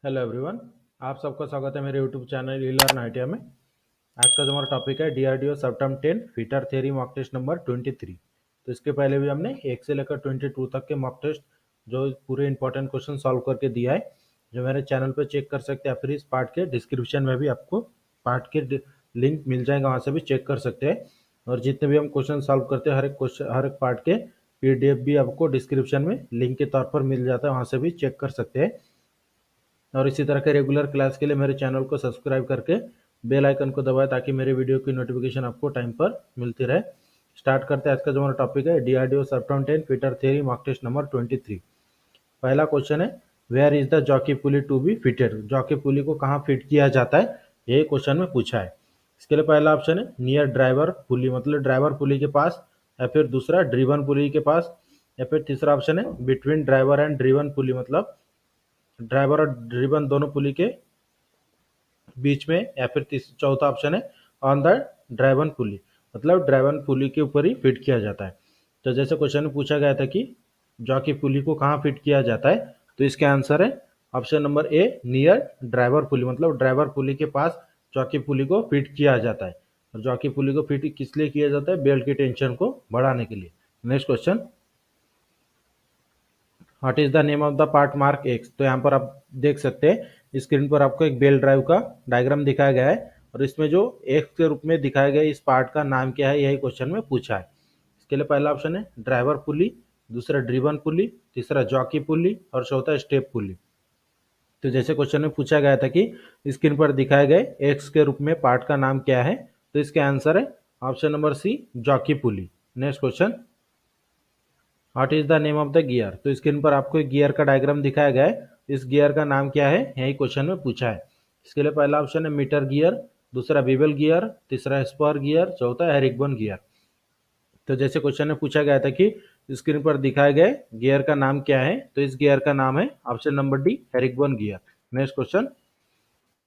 Hello everyone. आप सबका स्वागत है मेरे यूट्यूब चैनल लीलर्न आइडिया में। आज का जो हमारा टॉपिक है DRDO CEPTAM 10 fitter theory mock test number 23। तो इसके पहले भी हमने 1 से लेकर 22 तक के मॉक टेस्ट जो पूरे इंपॉर्टेंट क्वेश्चन सॉल्व करके दिया है, जो मेरे चैनल पर चेक कर सकते हैं। फिर इस पार्ट के डिस्क्रिप्शन में भी आपको पार्ट के लिंक मिल जाएगा, वहाँ से भी चेक कर सकते हैं। और जितने भी हम क्वेश्चन सॉल्व करते हैं हर एक पार्ट के पीडीएफ भी आपको डिस्क्रिप्शन में लिंक के तौर पर मिल जाता है, वहाँ से भी चेक कर सकते हैं। और इसी तरह के रेगुलर क्लास के लिए मेरे चैनल को सब्सक्राइब करके बेल आइकन को दबाएं ताकि मेरे वीडियो की नोटिफिकेशन आपको टाइम पर मिलती रहे। स्टार्ट करते हैं। आज का जो हमारा टॉपिक है डीआरडीओ सबटर्म 10 fitter theory mock test number 23। पहला क्वेश्चन है where is the jockey pulley to be fitted. Jockey pulley को कहाँ फिट किया जाता है, यही क्वेश्चन में पूछा है। इसके लिए पहला ऑप्शन है नियर ड्राइवर पुली, मतलब ड्राइवर पुली के पास, या फिर दूसरा ड्रिवन पुली के पास, या फिर तीसरा ऑप्शन है बिटवीन ड्राइवर एंड ड्रिवन पुली, मतलब ड्राइवर और ड्रिवन दोनों पुली के बीच में, या फिर चौथा ऑप्शन है ऑन द ड्राइवन पुली, मतलब ड्राइवन पुली के ऊपर ही फिट किया जाता है। तो जैसे क्वेश्चन में पूछा गया था कि जॉकी पुली को कहाँ फिट किया जाता है, तो इसका आंसर है option number A near driver pulley, मतलब ड्राइवर पुली के पास जॉकी पुली को फिट किया जाता है। और जॉकी पुली को फिट किस लिए किया जाता है, बेल्ट की टेंशन को बढ़ाने के लिए। Next question, what is the name of the part mark x. तो यहाँ पर आप देख सकते हैं स्क्रीन पर आपको एक बेल ड्राइव का डायग्राम दिखाया गया है, और इसमें जो एक्स के रूप में दिखाया गया इस पार्ट का नाम क्या है, यही क्वेश्चन में पूछा है। इसके लिए पहला ऑप्शन है ड्राइवर पुली, दूसरा ड्रिवन पुली, तीसरा जॉकी पुली और चौथा स्टेप पुली। तो जैसे क्वेश्चन में पूछा गया था कि स्क्रीन पर दिखाए गए एक्स के रूप में पार्ट का नाम क्या है, तो इसके आंसर है option number C jockey pulley. Next question, what is the name of the gear. तो स्क्रीन पर आपको एक गियर का डायग्राम दिखाया गया है, इस गियर का नाम क्या है, यही क्वेश्चन में पूछा है। इसके लिए पहला ऑप्शन है मीटर गियर, दूसरा बीबल गियर, तीसरा स्पर गियर, चौथा हेरिकबन गियर। तो जैसे क्वेश्चन में पूछा गया था कि स्क्रीन पर दिखाए गए गियर का नाम क्या है, तो इस गियर का नाम है option number D herringbone gear. Next question,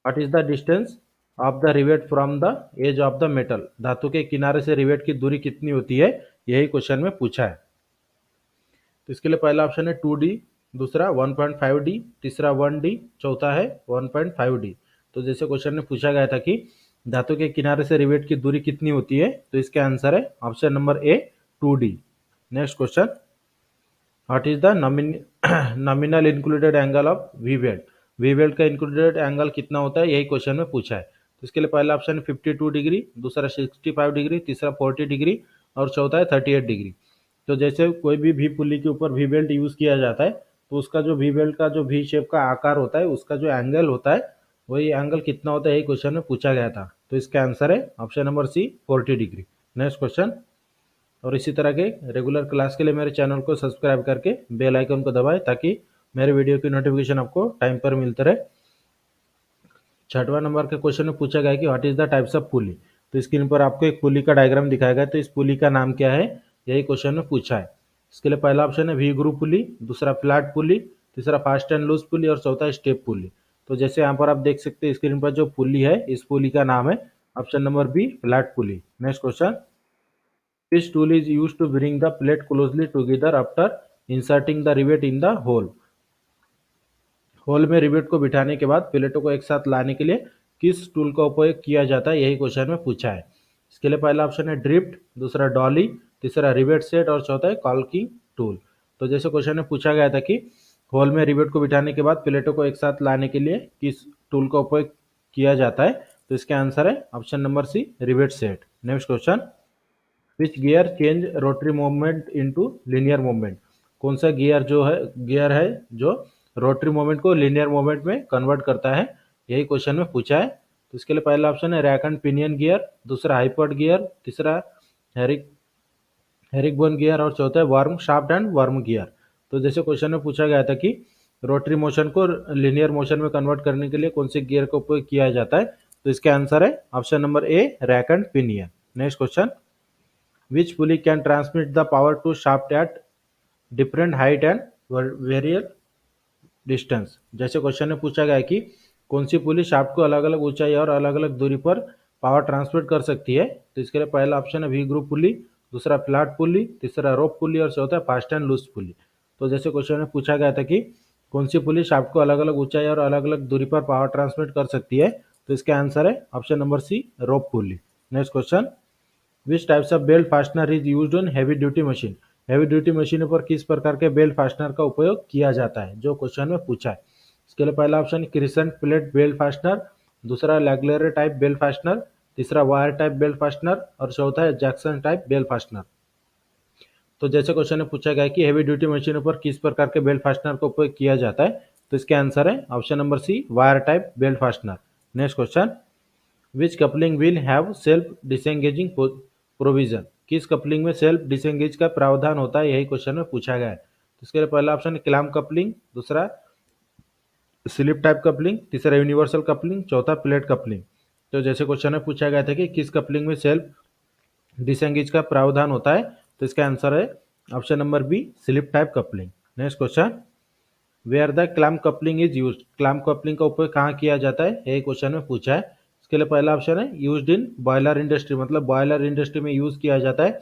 what is the distance of the rivet from the edge of the metal. धातु के किनारे से रिवेट की दूरी कितनी होती है, यही क्वेश्चन में पूछा है। तो इसके लिए पहला ऑप्शन है 2D, दूसरा 1.5D, तीसरा 1D, चौथा है 1.5D। तो जैसे क्वेश्चन में पूछा गया था कि धातु के किनारे से रिवेट की दूरी कितनी होती है, तो इसका आंसर है option number A 2D। Next question, what is the nominal included angle of V weld. V weld का इंक्लूडेड एंगल कितना होता है, यही क्वेश्चन में पूछा है। तो इसके लिए पहला ऑप्शन है 52 डिग्री, दूसरा 65 डिग्री, तीसरा 40 डिग्री और चौथा है 38 डिग्री। तो जैसे कोई भी पुली के ऊपर वी बेल्ट यूज किया जाता है, तो उसका जो वी बेल्ट का जो वी शेप का आकार होता है, उसका जो एंगल होता है, वही एंगल कितना होता है, यही क्वेश्चन में पूछा गया था। तो इसका आंसर है option number C 40 degree. Next question, और इसी तरह के रेगुलर क्लास के लिए मेरे चैनल को सब्सक्राइब करके बेल आइकन को दबाएं ताकि मेरे वीडियो की नोटिफिकेशन आपको टाइम पर मिलते रहे। छठवां नंबर के क्वेश्चन में पूछा गया कि what is the types of पुली। तो स्क्रीन पर आपको एक पुली का डायग्राम दिखाया गया है, तो इस पुली का नाम क्या है, यही क्वेश्चन में पूछा है। इसके लिए पहला ऑप्शन है वी ग्रू पुली, दूसरा फ्लैट पुली, तीसरा फास्ट एंड लूज पुली और चौथा स्टेप पुली। तो जैसे यहाँ पर आप देख सकते हैं स्क्रीन पर जो पुली है, इस पुली का नाम है option number B flat pulley. Next question, this tool is use to bring the plate closely together after inserting the rivet in the hole. Hole में रिवेट को बिठाने के बाद प्लेटों को एक साथ लाने के लिए किस टूल का उपयोग किया जाता है, यही क्वेश्चन में पूछा है। इसके लिए पहला ऑप्शन है ड्रिफ्ट, दूसरा डॉली, तीसरा रिवेट सेट और चौथा है कॉल्किंग टूल। तो जैसे क्वेश्चन में पूछा गया था कि होल में रिवेट को बिठाने के बाद प्लेटों को एक साथ लाने के लिए किस टूल का उपयोग किया जाता है, तो इसका आंसर है option number C rivet set. Next question, which gear change rotary movement into linear movement. कौन सा गियर है जो रोटरी मूवमेंट को लीनियर मूवमेंट में कन्वर्ट करता है, यही क्वेश्चन में पूछा है। तो इसके लिए पहला ऑप्शन है रैक एंड पिनियन गियर, दूसरा हाइपर्ड गियर, तीसरा हेरिकबन गियर और चौथा है worm shaft and worm gear. तो जैसे क्वेश्चन में पूछा गया था कि रोटरी मोशन को लीनियर मोशन में कन्वर्ट करने के लिए कौन से गियर का उपयोग किया जाता है, तो इसका आंसर है option number A rack and pinion. Next question, which pulley can transmit the power to shaft at different height and variable distance। जैसे क्वेश्चन में पूछा गया है कि कौन सी पुली शाफ्ट को अलग अलग ऊंचाई और अलग अलग दूरी पर पावर ट्रांसमिट कर सकती है, तो इसके लिए पहला ऑप्शन है वी ग्रुप पुली, दूसरा फ्लैट पुली, तीसरा रोप पुली और चौथा फास्ट एंड लूज पुली। तो जैसे क्वेश्चन में पूछा गया था कि कौन सी पुली शाफ्ट को अलग अलग ऊंचाई और अलग अलग दूरी पर पावर ट्रांसमिट कर सकती है? तो इसका आंसर है option number C, rope pulley. Next question, which types of belt fastener is used on heavy duty machine? Heavy duty मशीनों पर किस प्रकार के बेल्ट फास्टनर का उपयोग किया जाता है, जो क्वेश्चन में पूछा है। इसके लिए पहला option crescent plate belt fastener, दूसरा लैग्लेरे टाइप बेल्ट फास्टनर, तीसरा वायर टाइप बेल्ट फास्टनर और चौथा है जैक्सन टाइप बेल्ट फास्टनर। तो जैसे क्वेश्चन में पूछा गया है कि हैवी ड्यूटी मशीनों पर किस प्रकार के बेल्ट फास्टनर का उपयोग किया जाता है, तो इसका आंसर है option number C, wire type belt fastener. Next question, which coupling will have self disengaging provision? किस कपलिंग में सेल्फ डिसएंगेज का प्रावधान होता है, यही क्वेश्चन में पूछा गया है। तो इसके लिए पहला ऑप्शन है क्लैम्प कपलिंग, दूसरा स्लिप टाइप कपलिंग, तीसरा यूनिवर्सल कपलिंग, चौथा प्लेट कपलिंग। तो जैसे क्वेश्चन में पूछा गया था कि किस कपलिंग में सेल्फ डिसएंगेज का प्रावधान होता है, तो इसका आंसर है option number B, slip type coupling. Next question, where the clamp coupling is used? Clamp coupling का उपयोग कहाँ किया जाता है, यही क्वेश्चन में पूछा है। इसके लिए पहला ऑप्शन है यूज्ड इन बॉयलर इंडस्ट्री, मतलब बॉयलर इंडस्ट्री में यूज किया जाता है,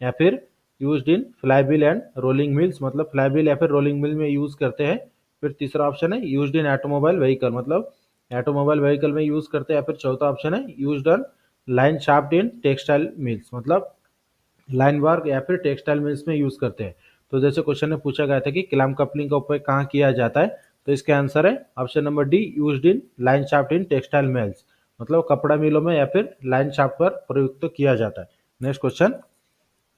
या फिर used in flywheel and rolling mills, मतलब फ्लाईबिल या फिर रोलिंग मिल में यूज करते हैं। फिर तीसरा ऑप्शन है यूज्ड इन ऑटोमोबाइल व्हीकल, मतलब ऑटोमोबाइल व्हीकल में यूज करते हैं। या फिर चौथा ऑप्शन है used on line shaft in textile mills, मतलब लाइन वर्क या फिर टेक्सटाइल मिल्स में यूज करते हैं। तो जैसे क्वेश्चन में पूछा गया था कि क्लैम्प कपलिंग का उपयोग कहाँ किया जाता है, तो इसका आंसर है option number D, used in line shaft in textile mills, मतलब कपड़ा मिलों में या फिर लाइन शाफ्ट पर प्रयुक्त किया जाता है। Next question,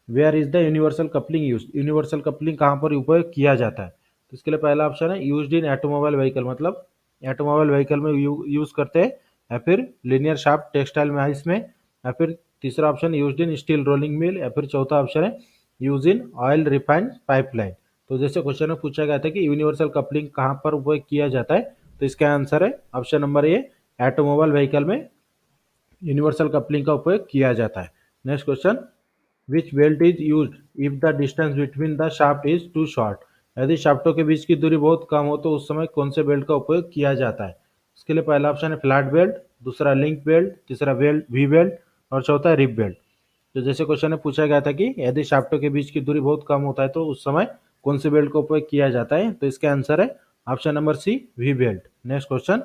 where is the universal coupling use? Universal coupling कहाँ पर उपयोग किया जाता है? तो इसके लिए पहला ऑप्शन है यूज्ड इन ऑटोमोबाइल व्हीकल, मतलब ऑटोमोबाइल व्हीकल में यूज करते हैं, या फिर लिनियर शाफ्ट टेक्सटाइल मिल्स में, या फिर तीसरा option used in steel rolling mill, या फिर चौथा ऑप्शन है use in oil refined pipeline. तो जैसे क्वेश्चन में पूछा गया था कि यूनिवर्सल कपलिंग कहाँ पर उपयोग किया जाता है, तो इसका आंसर है option number A, automobile vehicle में यूनिवर्सल कपलिंग का उपयोग किया जाता है। Next question, which belt is used if the distance between the shaft is too short? यदि शाफ्टों के बीच की दूरी बहुत कम हो तो उस समय कौन से बेल्ट का उपयोग किया जाता है? इसके लिए पहला ऑप्शन है फ्लैट बेल्ट, दूसरा लिंक बेल्ट, तीसरा बेल्ट वी बेल्ट और चौथा रिप बेल्ट। तो जैसे क्वेश्चन में पूछा गया था कि यदि शाफ्टों के बीच की दूरी बहुत कम होता है तो उस समय कौन से बेल्ट का उपयोग किया जाता है, तो इसका आंसर है option number C, V belt. Next question,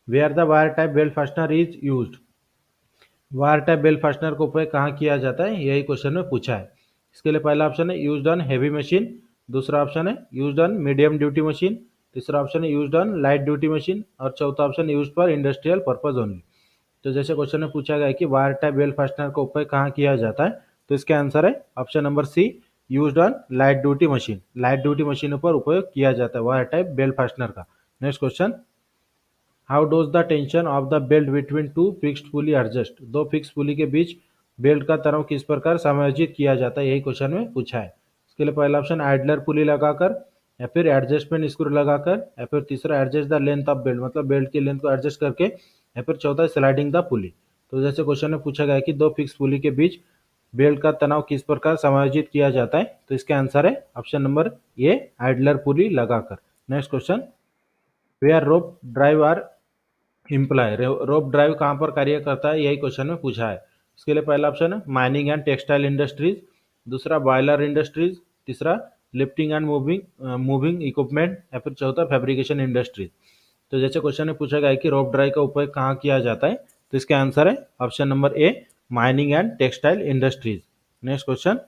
where the wire type belt fastener is used? Wire type belt fastener का उपयोग कहाँ किया जाता है, यही क्वेश्चन में पूछा है। इसके लिए पहला ऑप्शन है यूज्ड ऑन हेवी मशीन, दूसरा ऑप्शन है used on medium duty machine, तीसरा ऑप्शन है used on light duty machine और चौथा option used for industrial purpose only. तो जैसे क्वेश्चन में पूछा गया है कि वायर टाइप बेल्ट फास्टनर का उपयोग कहाँ किया जाता है, तो इसका आंसर है option number C, used on light duty machine. Light duty मशीनों पर उपयोग किया जाता है वायर टाइप बेल्ट फास्टनर का। Next question, how does the tension of the belt between two fixed pulley adjust? दो फिक्स पुली के बीच बेल्ट का तनाव किस प्रकार समायोजित किया जाता है, यही क्वेश्चन में पूछा है। इसके लिए पहला ऑप्शन आइडलर पुली लगाकर, या फिर एडजस्टमेंट स्क्रू लगाकर, या फिर तीसरा adjust the length of belt, मतलब बेल्ट की लेंथ को एडजस्ट करके, या फिर चौथा स्लाइडिंग द पुली। तो जैसे क्वेश्चन में पूछा गया है कि दो फिक्स पुली के बीच बेल्ट का तनाव किस प्रकार समायोजित किया जाता है, तो इसका आंसर है option number A, idler pulley लगाकर। Next question, where rope drive are employ? Rope drive कहाँ पर कार्य करता है, यही क्वेश्चन में पूछा है। इसके लिए पहला ऑप्शन है माइनिंग एंड टेक्सटाइल इंडस्ट्रीज, दूसरा बॉयलर इंडस्ट्रीज, तीसरा लिफ्टिंग एंड मूविंग इक्विपमेंट, या फिर चौथा फैब्रिकेशन इंडस्ट्रीज। तो जैसे क्वेश्चन में पूछा गया है कि रोप ड्राइव का उपयोग कहाँ किया जाता है, तो इसका आंसर है option number A, mining and textile industries. Next question,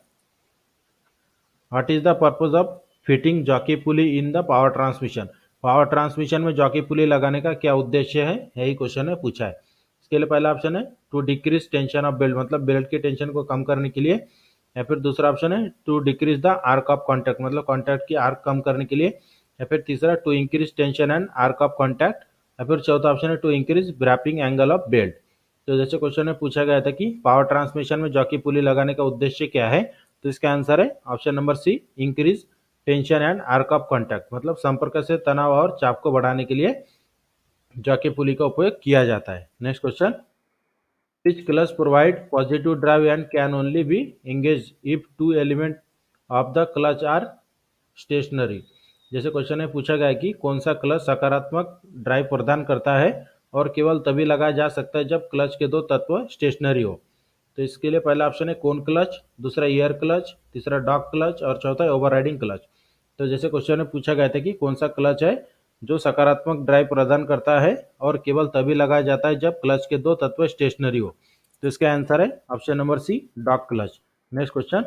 what is the purpose of fitting jockey pulley in the power transmission? Power transmission में जॉकी पुली लगाने का क्या उद्देश्य है, यही क्वेश्चन है पूछा है। इसके लिए पहला ऑप्शन है to decrease tension of belt, मतलब बेल्ट की टेंशन को कम करने के लिए, या फिर दूसरा ऑप्शन है to decrease the arc of contact, मतलब कॉन्टैक्ट की आर्क कम करने के लिए, या फिर तीसरा to increase tension and arc of contact, या फिर चौथा ऑप्शन है to increase wrapping angle of belt. तो जैसे क्वेश्चन में पूछा गया था कि पावर ट्रांसमिशन में जॉकी पुली लगाने का उद्देश्य क्या है, तो इसका आंसर है option number C, increase tension and arc of contact, मतलब संपर्क से तनाव और चाप को बढ़ाने के लिए जॉकी पुली का उपयोग किया जाता है। Next question, which clutch provide positive drive and can only be engage if two element of the clutch are stationary? जैसे क्वेश्चन में पूछा गया है कि कौन सा क्लच सकारात्मक ड्राइव प्रदान करता है और केवल तभी लगाया जा सकता है जब क्लच के दो तत्व स्टेशनरी हो। तो इसके लिए पहला ऑप्शन है कोन क्लच, दूसरा ईयर क्लच, तीसरा डॉग क्लच और चौथा ओवरराइडिंग क्लच। तो जैसे क्वेश्चन में पूछा गया था कि कौन सा क्लच है जो सकारात्मक ड्राइव प्रदान करता है और केवल तभी लगाया जाता है जब क्लच के दो तत्व स्टेशनरी हो। तो इसका आंसर है option number C, dog clutch. Next question,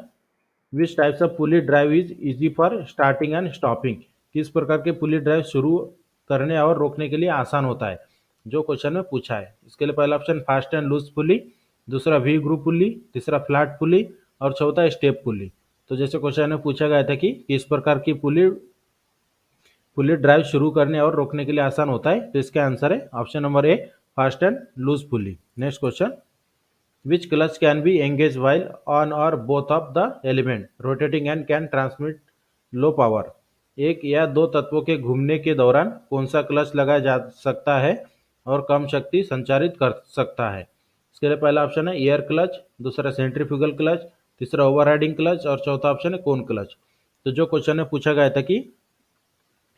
which types of pulley drive is easy for starting and stopping? किस प्रकार के पुली ड्राइव शुरू करने और रोकने के लिए आसान होता है, जो क्वेश्चन में पूछा है। इसके लिए पहला ऑप्शन फास्ट एंड लूज पुली, दूसरा वी ग्रुप पुली, तीसरा फ्लैट पुली और चौथा स्टेप पुली। तो जैसे क्वेश्चन में पूछा गया था कि किस प्रकार की पुली पुली ड्राइव शुरू करने और रोकने के लिए आसान होता है, तो इसका आंसर है option number A, fast and loose pulley. Next question, which clutch can be engaged while on or both of the element rotating and can transmit low power? एक या दो तत्वों के घूमने के दौरान कौन सा क्लच लगाया जा सकता है और कम शक्ति संचारित कर सकता है? इसके लिए पहला ऑप्शन है एयर क्लच, दूसरा सेंट्रीफ्यूगल क्लच, तीसरा ओवरराइडिंग क्लच और चौथा ऑप्शन है कोन क्लच। तो जो क्वेश्चन में पूछा गया था कि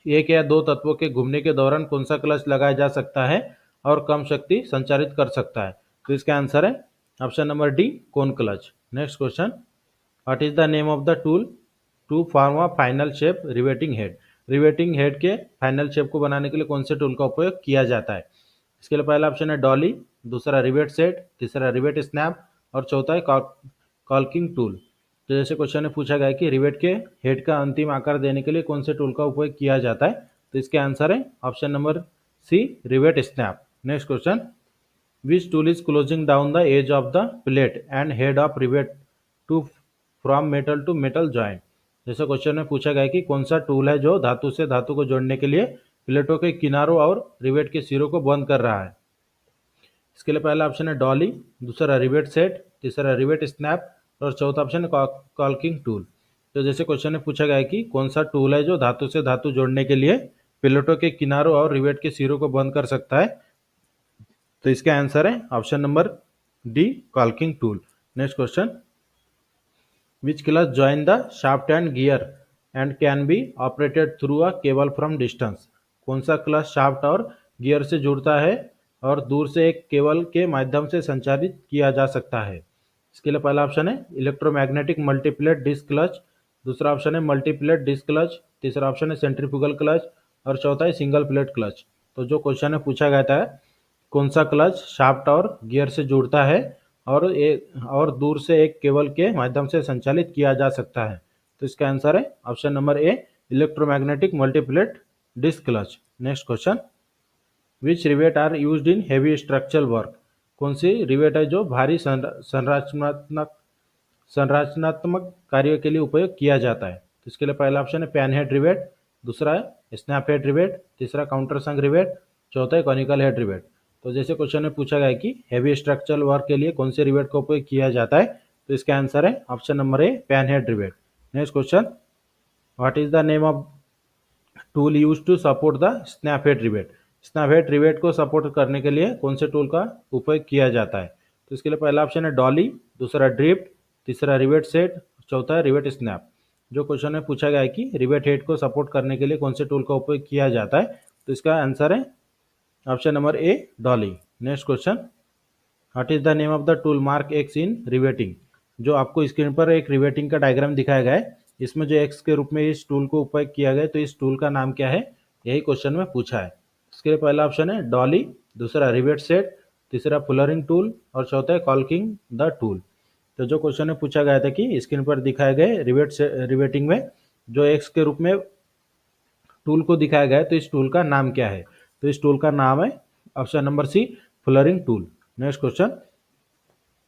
एक या दो तत्वों के घूमने के दौरान कौन सा क्लच लगाया जा सकता है और कम शक्ति संचारित कर सकता है, तो इसका आंसर है option number D, cone clutch. Next question, what is the name of the tool to form a final shape riveting head? Riveting head के फाइनल शेप को बनाने के लिए कौन से टूल का उपयोग किया जाता है? इसके लिए पहला ऑप्शन है डॉली, दूसरा रिवेट सेट, तीसरा रिवेट स्नैप और चौथा है कॉल्किंग टूल। तो जैसे क्वेश्चन में पूछा गया कि रिवेट के हेड का अंतिम आकार देने के लिए कौन से टूल का उपयोग किया जाता है, तो इसके आंसर है option number C, rivet snap. Next question, which tool is closing down the edge of the plate and head of rivet to from metal to metal joint? जैसे क्वेश्चन में पूछा गया कि कौन सा टूल है जो धातु से धातु को जोड़ने के लिए प्लेटों के किनारों और रिवेट के सिरों को बंद कर रहा है। इसके लिए पहला ऑप्शन है डॉली, दूसरा रिवेट सेट, तीसरा रिवेट स्नैप और चौथा ऑप्शन है कॉल्किंग टूल। तो जैसे क्वेश्चन में पूछा गया है कि कौन सा टूल है जो धातु से धातु जोड़ने के लिए प्लेटों के किनारों और रिवेट के सिरों को बंद कर सकता है, तो इसका आंसर है option number D, caulking tool. Next question, which clutch join the shaft and gear and can be operated through a cable from distance? कौन सा क्लच शाफ्ट और गियर से जुड़ता है और दूर से एक केबल के माध्यम से संचालित किया जा सकता है? इसके लिए पहला ऑप्शन है इलेक्ट्रोमैग्नेटिक मल्टीप्लेट डिस्क क्लच, दूसरा ऑप्शन है मल्टीप्लेट डिस्क क्लच, तीसरा ऑप्शन है सेंट्रीफ्यूगल क्लच और चौथा है सिंगल प्लेट क्लच। तो जो क्वेश्चन में पूछा गया था कौन सा क्लच शाफ्ट और गियर से जुड़ता है और दूर से एक केबल के माध्यम से संचालित किया जा सकता है, तो इसका आंसर है option number A, electromagnetic multiplate disc clutch. Next question, which rivet are used in heavy structural work? कौन सी रिवेट है जो भारी संरचनात्मक कार्यों के लिए उपयोग किया जाता है? तो इसके लिए पहला ऑप्शन है पैन हेड रिवेट, दूसरा है स्नैप हेड रिवेट, तीसरा काउंटर संग रिवेट, चौथा है कॉनिकल हेड रिवेट। तो जैसे क्वेश्चन में पूछा गया कि हेवी स्ट्रक्चरल वर्क के लिए कौन से रिवेट का उपयोग किया जाता है, तो इसका आंसर है option number A, pan head rivet. Next question, what is the name of tool use to support the snap head rivet? Snap head rivet को सपोर्ट करने के लिए कौन से टूल का उपयोग किया जाता है? तो इसके लिए पहला ऑप्शन है डॉली, दूसरा ड्रिफ्ट, तीसरा रिवेट सेट, चौथा है रिवेट स्नैप। जो क्वेश्चन में पूछा गया है कि रिवेट हेड को सपोर्ट करने के लिए कौन से टूल का उपयोग किया जाता है, तो इसका आंसर है option number A, Dolly. Next question, what is the name of the tool mark x in riveting? जो आपको स्क्रीन पर एक रिवेटिंग का डायग्राम दिखाया गया है, इसमें जो एक्स के रूप में इस टूल को उपयोग किया गया है, तो इस टूल का नाम क्या है, यही क्वेश्चन में पूछा है। इसके लिए पहला ऑप्शन है डॉली, दूसरा रिवेट सेट, तीसरा फुलरिंग टूल और चौथा है कॉल्किंग द टूल। तो जो क्वेश्चन में पूछा गया था कि स्क्रीन पर दिखाए गए रिवेटिंग में जो एक्स के रूप में टूल को दिखाया गया है, तो इस टूल का नाम क्या है? तो इस टूल का नाम है option number C, fullering tool. Next question,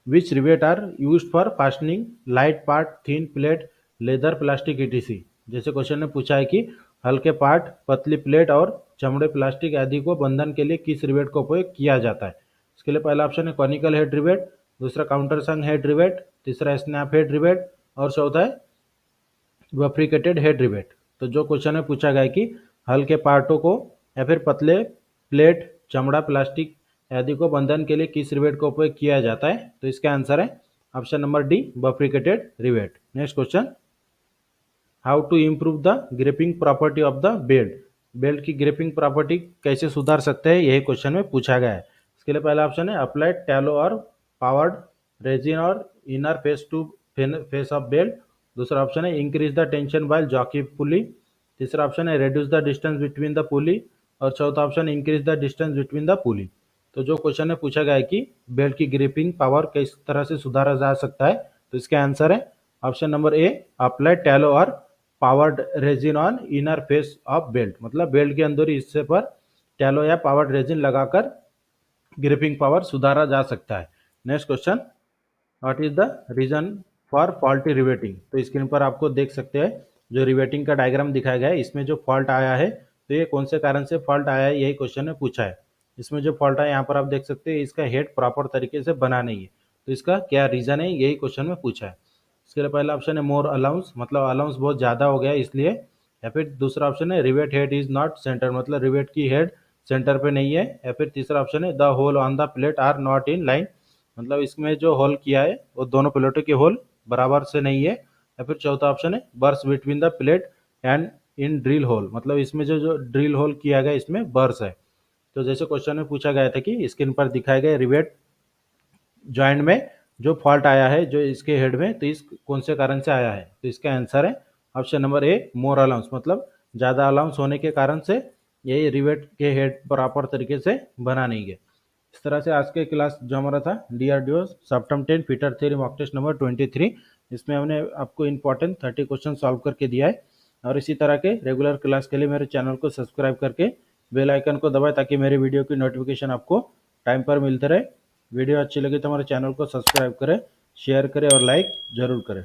which rivet are used for fastening light part, thin plate, leather, plastic etc? जैसे क्वेश्चन ने पूछा है कि हल्के पार्ट, पतली प्लेट और चमड़े, प्लास्टिक आदि को बंधन के लिए किस रिवेट का उपयोग किया जाता है? इसके लिए पहला ऑप्शन है कॉनिकल हेड रिवेट, दूसरा काउंटर संग हेड रिवेट, तीसरा स्नैप हेड रिवेट और चौथा है बफ्रिकेटेड हेड रिवेट। तो जो क्वेश्चन में पूछा गया है कि हल्के पार्टों को या फिर पतले प्लेट, चमड़ा, प्लास्टिक आदि को बंधन के लिए किस रिवेट का उपयोग किया जाता है, तो इसका आंसर है option number D, bifurcated rivet. Next question, how to improve the gripping property of the belt? Belt की ग्रिपिंग प्रॉपर्टी कैसे सुधार सकते हैं, यही क्वेश्चन में पूछा गया है। इसके लिए पहला ऑप्शन है अप्लाइड टैलो और पावर्ड रेजिन और inner face to face of belt, दूसरा ऑप्शन है increase the tension by jockey pulley, तीसरा ऑप्शन है reduce the distance between the pulley, और चौथा option increase the distance between the pulley. तो जो क्वेश्चन है पूछा गया है कि बेल्ट की ग्रिपिंग पावर किस तरह से सुधारा जा सकता है, तो इसका आंसर है option number A, apply tallow और powdered resin on inner face of belt, मतलब बेल्ट के अंदर हिस्से पर टैलो या पावर्ड रेजिन लगाकर ग्रिपिंग पावर सुधारा जा सकता है। Next question, what is the reason for faulty riveting. तो स्क्रीन पर आपको देख सकते हैं जो रिवेटिंग का डायग्राम दिखाया गया है, इसमें जो फॉल्ट आया है तो ये कौन से कारण से फॉल्ट आया है, यही क्वेश्चन में पूछा है। इसमें जो फॉल्ट है यहाँ पर आप देख सकते हैं इसका हेड प्रॉपर तरीके से बना नहीं है, तो इसका क्या रीजन है यही क्वेश्चन में पूछा है। इसके लिए पहला ऑप्शन है मोर अलाउंस, मतलब अलाउंस बहुत ज़्यादा हो गया इसलिए, या फिर दूसरा ऑप्शन है rivet head is not centre, मतलब रिवेट की हेड सेंटर पे नहीं है, या फिर तीसरा ऑप्शन है the hole on the plate are not in line, मतलब इसमें जो होल किया है वो दोनों प्लेटों के होल बराबर से नहीं है, या फिर चौथा ऑप्शन है burrs between the plate and in drill hole, मतलब इसमें जो जो ड्रिल होल किया गया इसमें बर्स है। तो जैसे क्वेश्चन में पूछा गया था कि स्क्रीन पर दिखाए गए रिवेट जॉइंट में जो फॉल्ट आया है जो इसके हेड में, तो इस कौन से कारण से आया है, तो इसका आंसर है ऑप्शन नंबर ए, मोर अलाउंस, मतलब ज़्यादा अलाउंस होने के कारण से यही रिवेट के हेड प्रॉपर तरीके से बना नहीं गया। इस तरह से आज के क्लास जो हमारा था DRDO CEPTAM 10 fitter theory mock test number 23, इसमें हमने आपको इंपॉर्टेंट 30 क्वेश्चन सॉल्व करके दिया है। और इसी तरह के रेगुलर क्लास के लिए मेरे चैनल को सब्सक्राइब करके बेल आइकन को दबाएं ताकि मेरे वीडियो की नोटिफिकेशन आपको टाइम पर मिलते रहे। वीडियो अच्छी लगी तो हमारे चैनल को सब्सक्राइब करें, शेयर करें और लाइक ज़रूर करें।